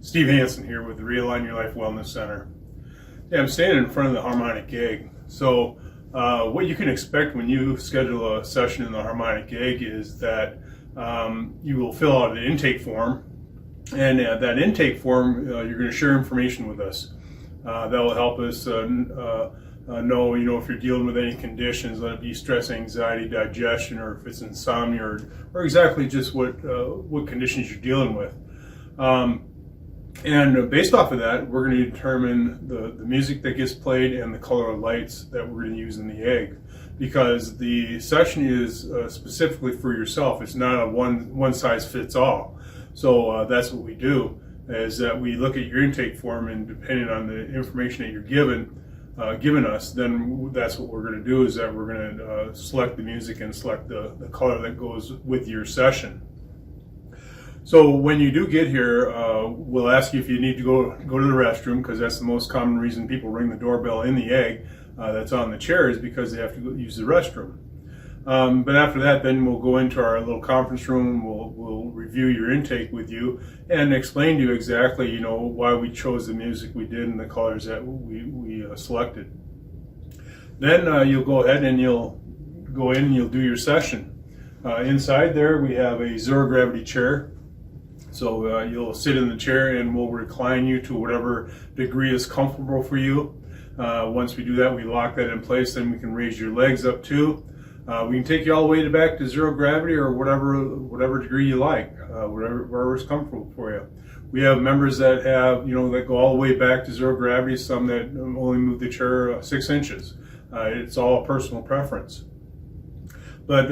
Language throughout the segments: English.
Steve Hansen here with the Realign Your Life Wellness Center. Yeah, I'm standing in front of the harmonic egg. So what you can expect when you schedule a session in the harmonic egg is that you will fill out an intake form, and that intake form you're going to share information with us. That will help us know, if you're dealing with any conditions, let it be stress, anxiety, digestion, or if it's insomnia, or exactly just what conditions you're dealing with. And based off of that, we're going to determine the music that gets played and the color of lights that we're going to use in the egg, because the session is specifically for yourself. It's not a one size fits all. So that's what we do, is that we look at your intake form, and depending on the information that you're given us, then that's what we're going to do, is that we're going to select the music and select the color that goes with your session. So when you do get here, we'll ask you if you need to go to the restroom, because that's the most common reason people ring the doorbell in the egg that's on the chair, is because they have to go use the restroom. But after that, then we'll go into our little conference room. We'll review your intake with you and explain to you exactly, why we chose the music we did and the colors that we selected. Then you'll go ahead and you'll go in and you'll do your session. Inside there, we have a zero gravity chair. So you'll sit in the chair, and we'll recline you to whatever degree is comfortable for you. Once we do that, we lock that in place. Then we can raise your legs up too. We can take you all the way back to zero gravity, or whatever degree you like, wherever is comfortable for you. We have members that have, that go all the way back to zero gravity. Some that only move the chair 6 inches. It's all personal preference. But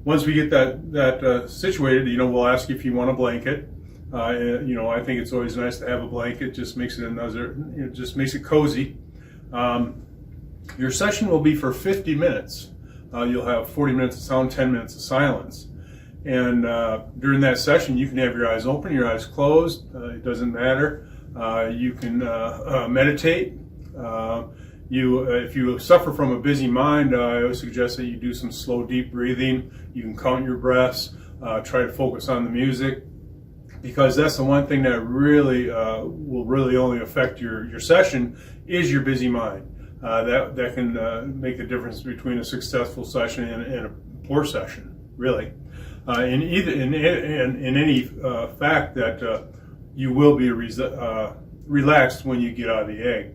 once we get that situated, we'll ask you if you want a blanket. I think it's always nice to have a blanket. Just makes it just makes it cozy. Your session will be for 50 minutes. You'll have 40 minutes of sound, 10 minutes of silence. And during that session, you can have your eyes open, your eyes closed. It doesn't matter. You can meditate. If you suffer from a busy mind, I always suggest that you do some slow, deep breathing. You can count your breaths, try to focus on the music, because that's the one thing that really will really only affect your session, is your busy mind. That can make the difference between a successful session and a poor session, really. In any fact that you will be relaxed when you get out of the egg.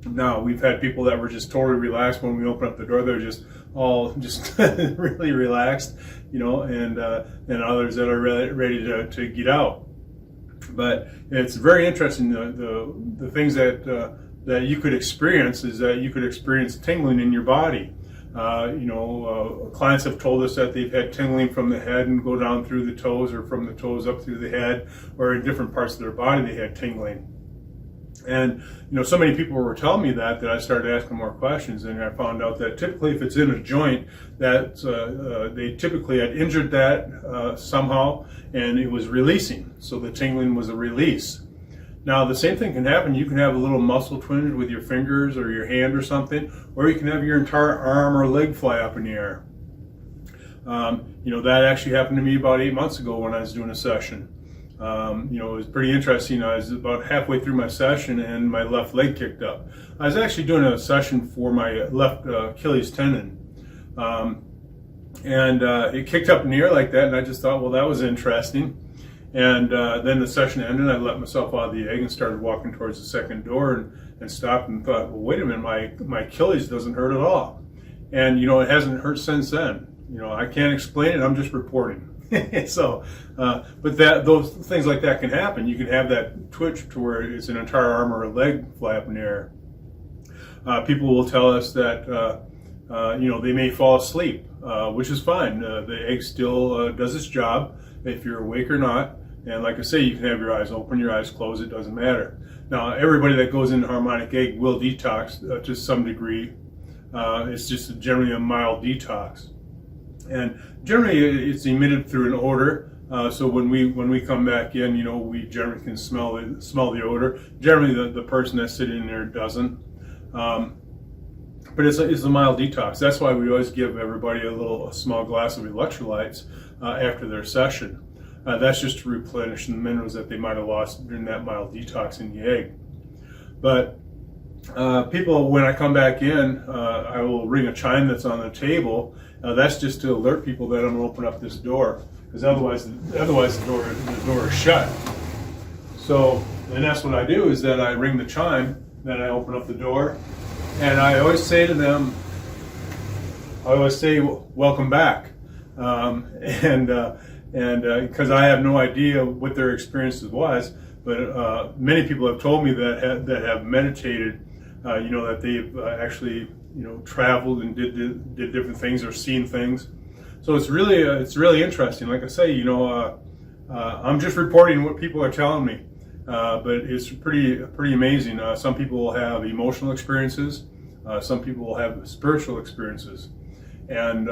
Now, we've had people that were just totally relaxed when we open up the door. They're just really relaxed, and others that are ready to get out. But it's very interesting. The things that you could experience is that you could experience tingling in your body. Clients have told us that they've had tingling from the head and go down through the toes, or from the toes up through the head, or in different parts of their body they had tingling. And so many people were telling me that I started asking more questions, and I found out that typically, if it's in a joint, that they typically had injured that somehow, and it was releasing. So the tingling was a release. Now, the same thing can happen. You can have a little muscle twinge with your fingers or your hand or something, or you can have your entire arm or leg fly up in the air. That actually happened to me about 8 months ago when I was doing a session. It was pretty interesting. I was about halfway through my session, and my left leg kicked up. I was actually doing a session for my left Achilles tendon. It kicked up in the air like that, and I just thought, well, that was interesting. And then the session ended, and I let myself out of the egg and started walking towards the second door, and stopped and thought, well, wait a minute, my Achilles doesn't hurt at all. And, it hasn't hurt since then. I can't explain it, I'm just reporting. So, but those things like that can happen. You can have that twitch to where it's an entire arm or a leg fly up in the air. People will tell us that, they may fall asleep, which is fine. The egg still does its job, if you're awake or not. And like I say, you can have your eyes open, your eyes closed, it doesn't matter. Now, everybody that goes into harmonic egg will detox to some degree. It's just generally a mild detox. And generally, it's emitted through an odor. So when we come back in, we generally can smell the odor. Generally, the person that's sitting in there doesn't. But it's a mild detox. That's why we always give everybody a small glass of electrolytes after their session. That's just to replenish the minerals that they might have lost during that mild detox in the egg. But people, when I come back in, I will ring a chime that's on the table. That's just to alert people that I'm going to open up this door, because otherwise the door is shut. So, and that's what I do, is that I ring the chime, then I open up the door, and I always say to them, welcome back, and because I have no idea what their experiences was, but many people have told me that have meditated, that they've actually traveled and did different things or seen things. So it's really interesting. Like I say, I'm just reporting what people are telling me, but it's pretty amazing. Some people will have emotional experiences, some people will have spiritual experiences, and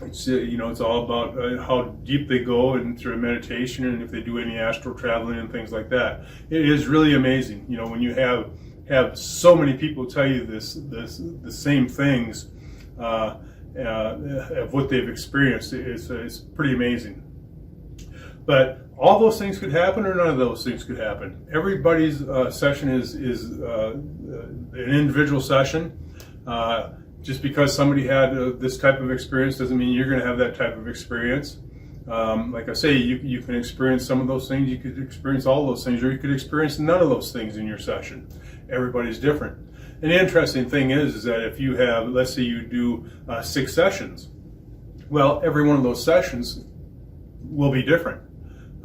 it's all about how deep they go into meditation, and if they do any astral traveling and things like that. It is really amazing, when you have so many people tell you the same things of what they've experienced. It's pretty amazing. But all those things could happen, or none of those things could happen. Everybody's session is an individual session. Just because somebody had this type of experience doesn't mean you're going to have that type of experience. Like I say, you can experience some of those things, you could experience all those things, or you could experience none of those things in your session. Everybody's different. And the interesting thing is that if you have, let's say you do 6 sessions, well, every one of those sessions will be different.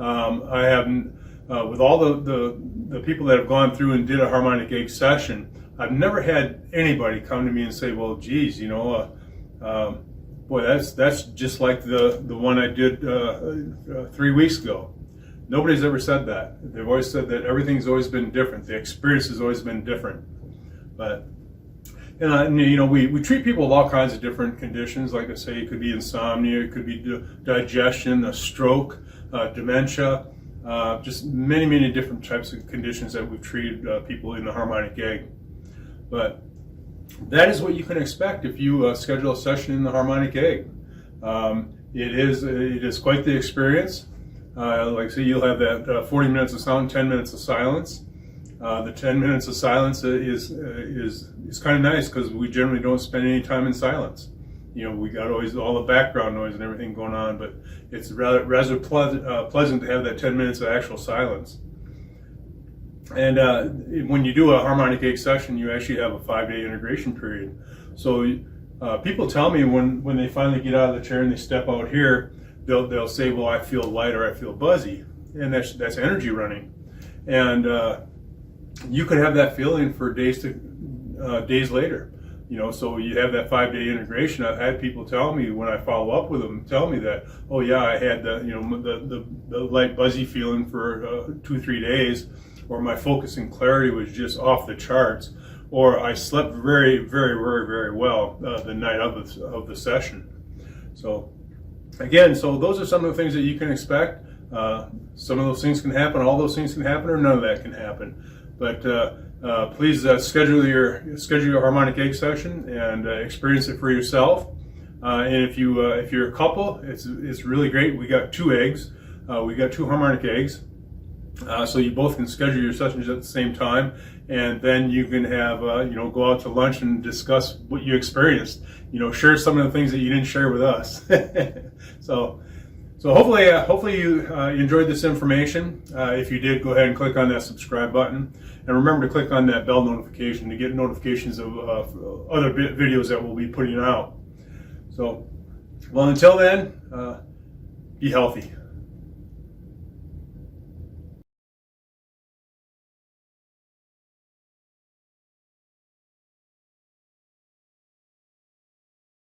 I have, with all the people that have gone through and did a harmonic egg session, I've never had anybody come to me and say, well, geez, boy, that's just like the one I did 3 weeks ago. Nobody's ever said that. They've always said that everything's always been different. The experience has always been different. But, we treat people with all kinds of different conditions. Like I say, it could be insomnia, it could be digestion, a stroke, dementia, just many, many different types of conditions that we've treated people in the harmonic egg. But that is what you can expect if you schedule a session in the harmonic egg. It is quite the experience. Like I say, you'll have that 40 minutes of sound, 10 minutes of silence. The 10 minutes of silence is kind of nice, because we generally don't spend any time in silence. We got always all the background noise and everything going on, but it's rather pleasant to have that 10 minutes of actual silence. And when you do a harmonic egg session, you actually have a 5-day integration period. So people tell me when they finally get out of the chair and they step out here, they'll say, well, I feel light or I feel buzzy, and that's energy running. And you could have that feeling for days later. So you have that 5-day integration. I've had people tell me, when I follow up with them, tell me that, oh yeah, I had the light buzzy feeling for 2-3 days, or my focus and clarity was just off the charts, or I slept very, very, very, very well the night of the session. So again, those are some of the things that you can expect. Some of those things can happen, all those things can happen, or none of that can happen. But please schedule your harmonic egg session and experience it for yourself. And if you're a couple, it's really great. We got 2 eggs. We got 2 harmonic eggs. So you both can schedule your sessions at the same time, and then you can have go out to lunch and discuss what you experienced. Share some of the things that you didn't share with us. So hopefully you enjoyed this information. If you did, go ahead and click on that subscribe button, and remember to click on that bell notification to get notifications of other videos that we'll be putting out. So, well, until then, be healthy.